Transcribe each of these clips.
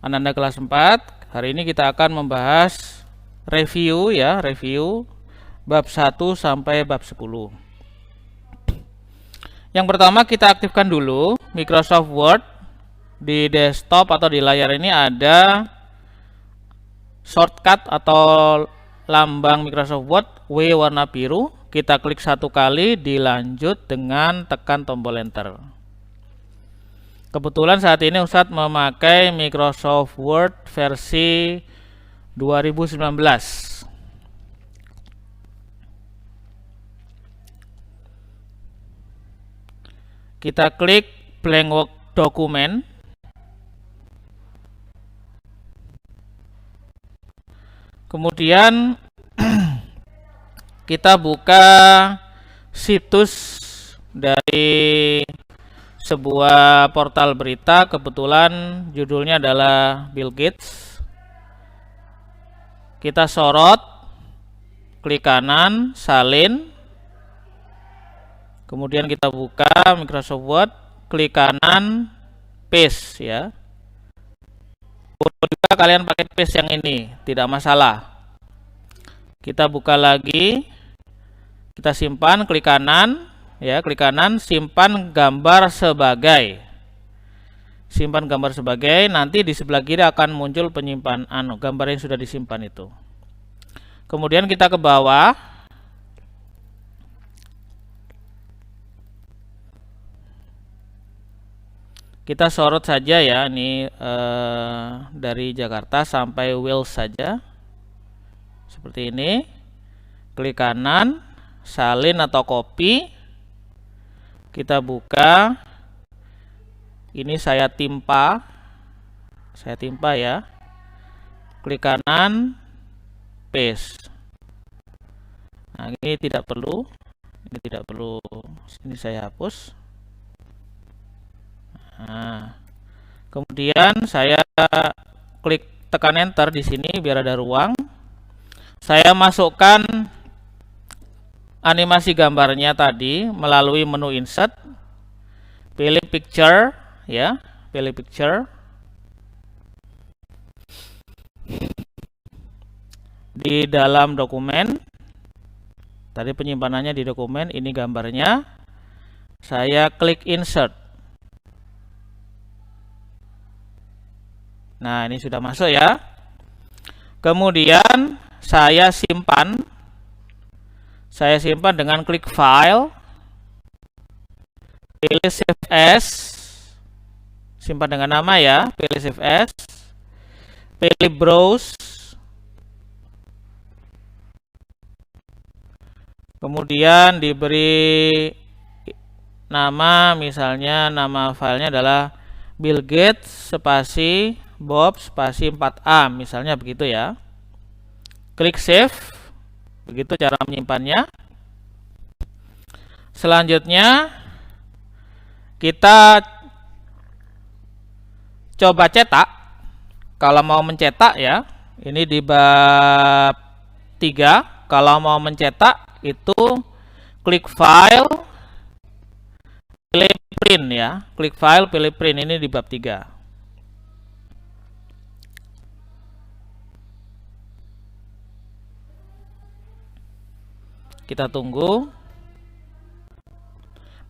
Ananda kelas 4. Hari ini kita akan membahas review bab 1 sampai bab 10. Yang pertama kita aktifkan dulu Microsoft Word. Di desktop atau di layar ini ada shortcut atau lambang Microsoft Word W warna biru. Kita klik satu kali, dilanjut dengan tekan tombol enter. Kebetulan saat ini Ustadz memakai Microsoft Word versi 2019. Kita klik blank work document. Kemudian kita buka situs dari sebuah portal berita, kebetulan judulnya adalah Bill Gates. Kita sorot, klik kanan, salin. Kemudian kita buka Microsoft Word, klik kanan, paste ya. Juga kalian pakai paste yang ini, tidak masalah. Kita buka lagi, kita simpan, klik kanan. Ya, klik kanan, simpan gambar sebagai. Simpan gambar sebagai, nanti di sebelah kiri akan muncul penyimpanan gambar yang sudah disimpan itu. Kemudian kita ke bawah. Kita sorot saja ya, ini dari Jakarta sampai Wales saja. Seperti ini. Klik kanan, salin atau copy. Kita buka, ini saya timpa ya, klik kanan, paste. Nah ini tidak perlu, ini saya hapus. Nah, kemudian saya klik tekan enter di sini biar ada ruang. Saya masukkan animasi gambarnya tadi melalui menu insert, pilih picture ya, pilih picture. Di dalam dokumen, tadi penyimpanannya di dokumen, ini gambarnya. Saya klik insert. Nah, ini sudah masuk ya. Kemudian saya simpan. Saya simpan dengan klik file, pilih save as, simpan dengan nama ya, pilih save as, pilih browse, kemudian diberi nama, misalnya nama filenya adalah Bill Gates spasi Bob spasi 4A, misalnya begitu ya. Klik save. Begitu cara menyimpannya. Selanjutnya kita coba cetak. Kalau mau mencetak ya, ini di bab 3. Kalau mau mencetak itu klik file, pilih print ya. Klik file, pilih print, ini di bab 3. Kita tunggu.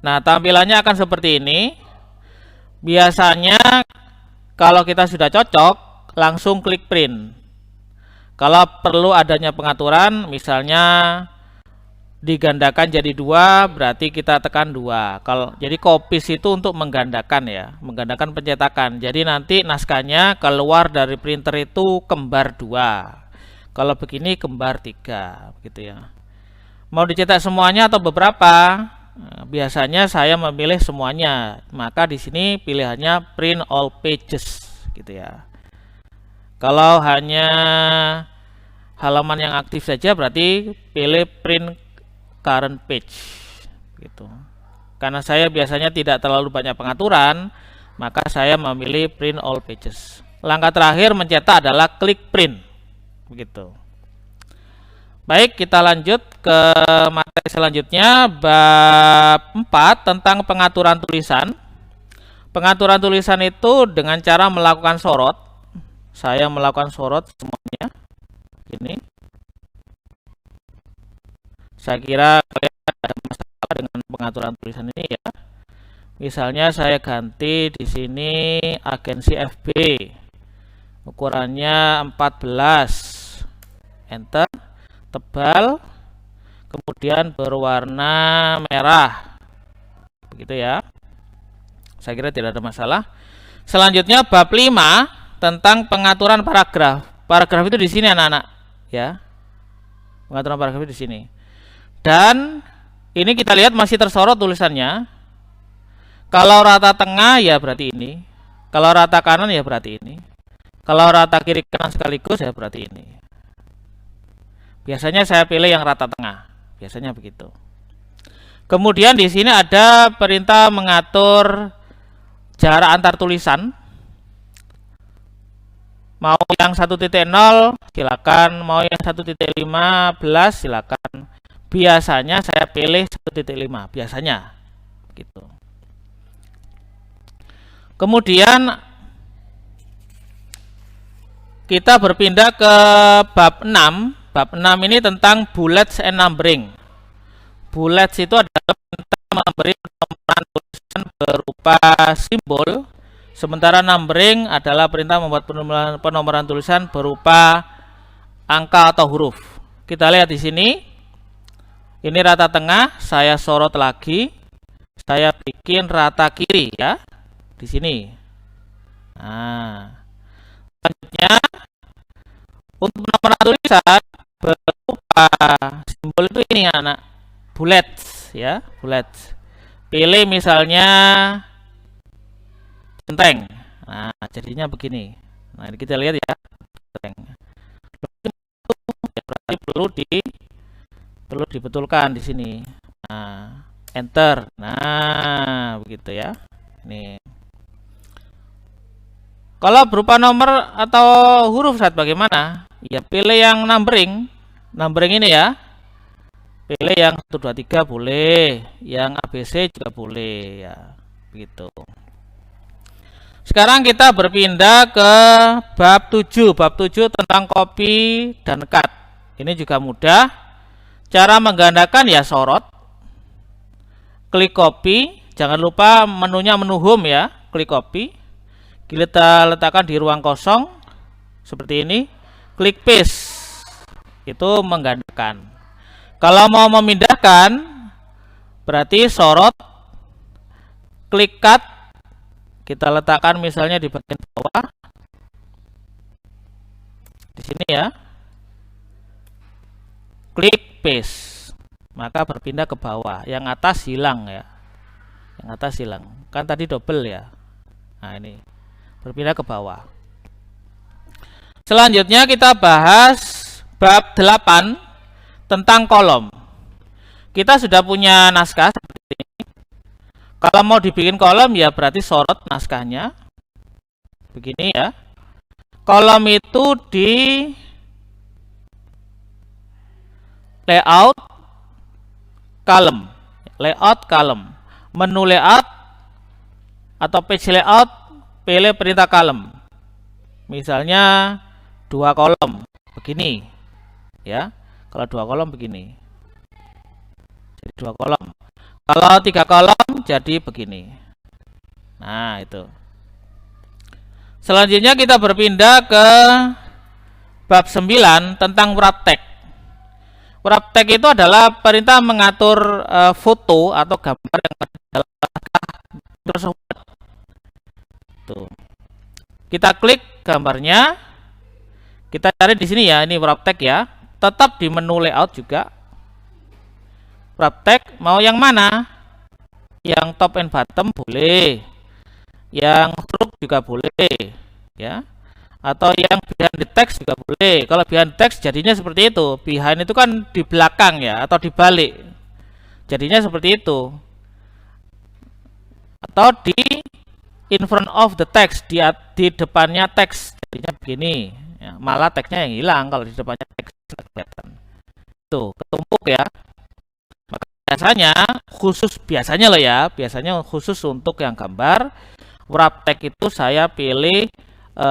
Nah, tampilannya akan seperti ini. Biasanya kalau kita sudah cocok, langsung klik print. Kalau perlu adanya pengaturan, misalnya digandakan jadi 2, berarti kita tekan 2. Kalau jadi copies itu untuk menggandakan ya, menggandakan pencetakan. Jadi nanti naskahnya keluar dari printer itu kembar 2. Kalau begini kembar 3, begitu ya. Mau dicetak semuanya atau beberapa? Nah, biasanya saya memilih semuanya. Maka di sini pilihannya print all pages gitu ya. Kalau hanya halaman yang aktif saja berarti pilih print current page gitu. Karena saya biasanya tidak terlalu banyak pengaturan, maka saya memilih print all pages. Langkah terakhir mencetak adalah klik print begitu. Baik, kita lanjut ke materi selanjutnya, bab 4 tentang pengaturan tulisan. Pengaturan tulisan itu dengan cara melakukan sorot. saya melakukan sorot semuanya. Ini saya kira kalian ada masalah dengan pengaturan tulisan ini ya. Misalnya saya ganti di sini agensi FB, ukurannya 14, enter, tebal, kemudian berwarna merah, begitu ya. Saya kira tidak ada masalah. Selanjutnya bab 5 tentang pengaturan paragraf. Paragraf itu di sini anak-anak, ya. Pengaturan paragraf itu di sini. Dan ini kita lihat masih tersorot tulisannya. Kalau rata tengah ya berarti ini. Kalau rata kanan ya berarti ini. Kalau rata kiri kanan sekaligus ya berarti ini. Biasanya saya pilih yang rata tengah. Biasanya begitu. Kemudian di sini ada perintah mengatur jarak antar tulisan. Mau yang 1.0 silakan, mau yang 1.15 silakan. Biasanya saya pilih 1.5, biasanya gitu. Kemudian kita berpindah ke bab 6. Bab 6 ini tentang bullets and numbering. Bullets itu adalah perintah memberi penomoran tulisan berupa simbol, sementara numbering adalah perintah membuat penomoran tulisan berupa angka atau huruf. Kita lihat di sini. Ini rata tengah, saya sorot lagi. Saya bikin rata kiri ya. Di sini. Nah, selanjutnya untuk penomoran tulisan berupa simbol itu ini anak, bullets ya, bullets. Pilih misalnya centeng. Nah, jadinya begini. Nah, ini kita lihat ya, centeng. Berarti perlu dibetulkan di sini. Nah, enter. Nah, begitu ya. Ini. Kalau berupa nomor atau huruf saat bagaimana? Ya pilih yang numbering. Numbering ini ya. Pilih yang 1, 2, 3 boleh. Yang ABC juga boleh ya. Begitu. Sekarang kita berpindah ke bab 7. Bab 7 tentang copy dan cut. Ini juga mudah. Cara menggandakan ya sorot. Klik copy. Jangan lupa menunya menu home ya. Klik copy. Kita letakkan di ruang kosong seperti ini, klik paste, itu menggandakan. Kalau mau memindahkan berarti sorot, klik cut, kita letakkan misalnya di bagian bawah di sini ya, klik paste, maka berpindah ke bawah. Yang atas hilang ya, yang atas hilang, kan tadi double ya. Nah ini berpindah ke bawah. Selanjutnya kita bahas bab 8 tentang kolom. Kita sudah punya naskah seperti ini. Kalau mau dibikin kolom ya berarti sorot naskahnya. Begini ya. Kolom itu di layout column. Layout column. Menu layout atau page layout, pilih perintah column. Misalnya 2 kolom begini ya. Kalau 2 kolom begini, jadi 2 kolom. Kalau 3 kolom jadi begini. Nah itu. Selanjutnya kita berpindah ke bab 9 tentang wrap text. Wrap text itu adalah perintah mengatur foto atau gambar yang ada dalam Microsoft Word. Tuh. Kita klik gambarnya, kita cari di sini ya, ini wrap text ya. Tetap di menu layout juga. Wrap text mau yang mana? Yang top and bottom boleh, yang huruf juga boleh, ya. Atau yang behind the text juga boleh. Kalau behind the text jadinya seperti itu. Behind itu kan di belakang ya, atau di balik. Jadinya seperti itu. Atau di in front of the text, di depannya teks, jadinya begini ya, malah teksnya yang hilang kalau di depannya teks kelihatan. Tuh ketumpuk ya. Maka biasanya loh ya, biasanya khusus untuk yang gambar wrap text itu saya pilih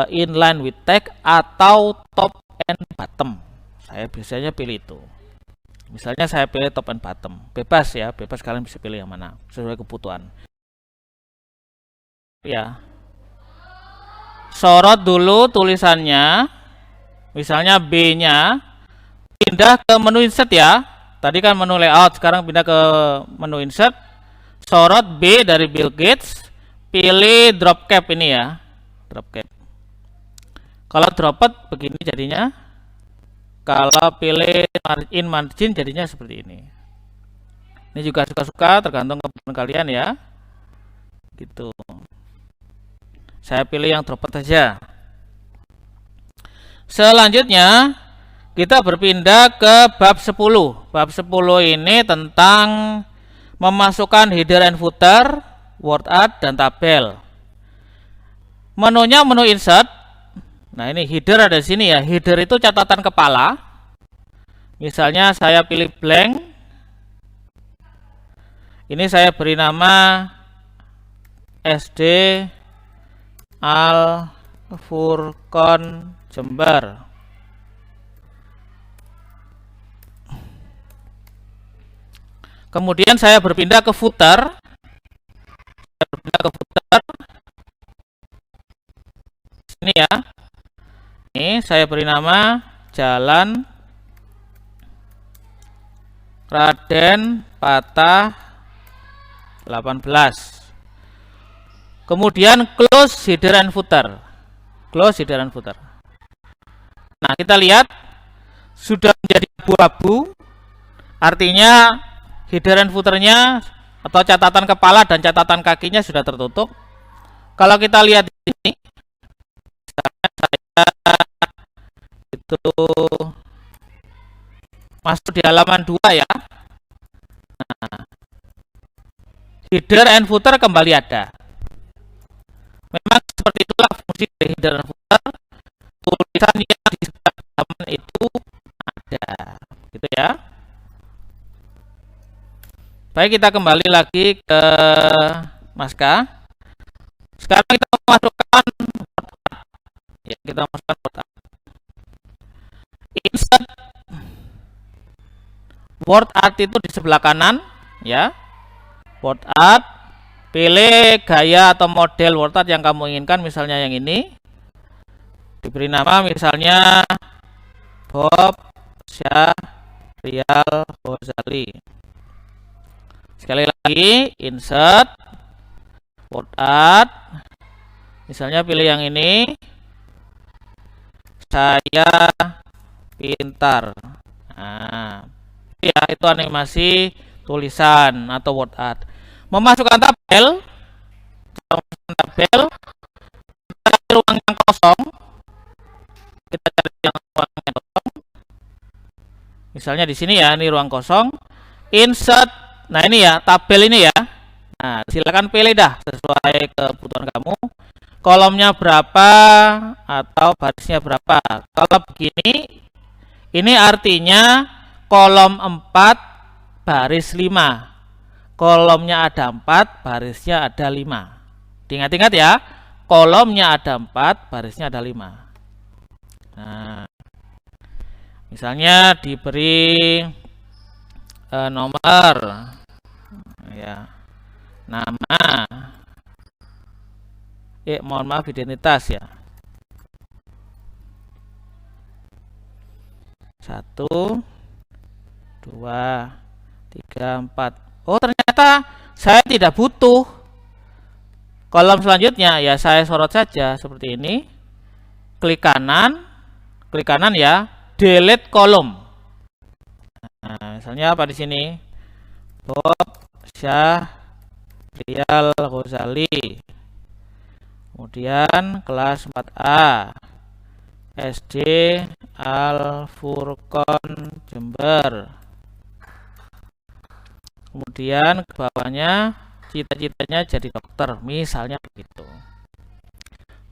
inline with tag atau top and bottom. Saya biasanya pilih itu. Misalnya saya pilih top and bottom, bebas ya, bebas kalian bisa pilih yang mana sesuai kebutuhan. Ya, sorot dulu tulisannya, misalnya B-nya, pindah ke menu insert ya. Tadi kan menu layout, sekarang pindah ke menu insert. Sorot B dari Bill Gates, pilih drop cap ini ya, drop cap. Kalau dropet begini jadinya. Kalau pilih in margin jadinya seperti ini. Ini juga suka-suka, tergantung kebutuhan kalian ya. Gitu. Saya pilih yang dropet saja. Selanjutnya kita berpindah ke bab 10. Bab 10 ini tentang memasukkan header and footer, word art, dan tabel. Menunya menu insert. Nah, ini header ada di sini ya. Header itu catatan kepala. Misalnya saya pilih blank. Ini saya beri nama SD Al Furqon Jember. Kemudian saya berpindah ke footer. Saya berpindah ke footer. Sini ya. Ini saya beri nama Jalan Raden Patah 18. Kemudian close header and footer. Close header and footer. Nah, kita lihat sudah menjadi abu-abu. Artinya header and footernya atau catatan kepala dan catatan kakinya sudah tertutup. Kalau kita lihat di sini, saya itu masuk di halaman 2 ya. Nah, header and footer kembali ada. Memang seperti itulah fungsi dari header and footer. Tulisan yang di sebelah halaman itu ada, gitu ya. Baik, kita kembali lagi ke naskah. Sekarang kita masukkan ya, kita masukkan word art. Insert word art itu di sebelah kanan ya. Word art, pilih gaya atau model word art yang kamu inginkan, misalnya yang ini. Diberi nama misalnya Bob Syahrial Ghazali. Sekali lagi, insert word art. Misalnya pilih yang ini. Saya pintar. Nah, ya, itu animasi tulisan atau word art. Memasukkan tabel. Kita cari ruang yang kosong. Kita cari yang ruang yang kosong. Misalnya di sini ya, ini ruang kosong. Insert. Nah, ini ya, tabel ini ya. Nah, silakan pilih dah sesuai kebutuhan kamu. Kolomnya berapa atau barisnya berapa. Kalau begini, ini artinya kolom 4 baris 5. Kolomnya ada 4, barisnya ada 5. Ingat-ingat ya, kolomnya ada 4, barisnya ada 5. Nah, misalnya diberi nomor ya, nama, mohon maaf, identitas ya. 1, 2, 3, 4. Oh, ternyata saya tidak butuh kolom selanjutnya ya, saya sorot saja seperti ini. Klik kanan ya, delete kolom. Nah, misalnya apa di sini? Bob Syahrial Ghazali. Kemudian kelas 4A. SD Al Furqon Jember. Kemudian ke bawahnya cita-citanya jadi dokter, misalnya begitu.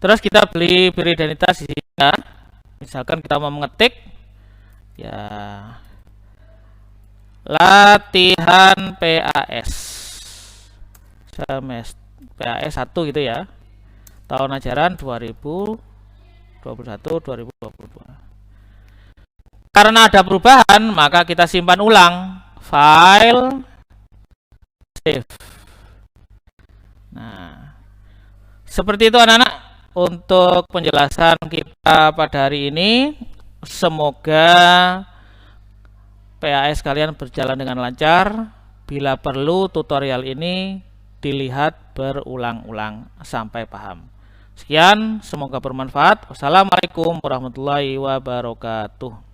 Terus kita beri identitas di sini ya. Misalkan kita mau mengetik ya, latihan PAS semester PAS 1 gitu ya. Tahun ajaran 2021. 2022. Karena ada perubahan, maka kita simpan ulang. File, save. Nah, seperti itu anak-anak untuk penjelasan kita pada hari ini. Semoga PAS kalian berjalan dengan lancar. Bila perlu tutorial ini dilihat berulang-ulang sampai paham. Sekian, semoga bermanfaat. Wassalamualaikum warahmatullahi wabarakatuh.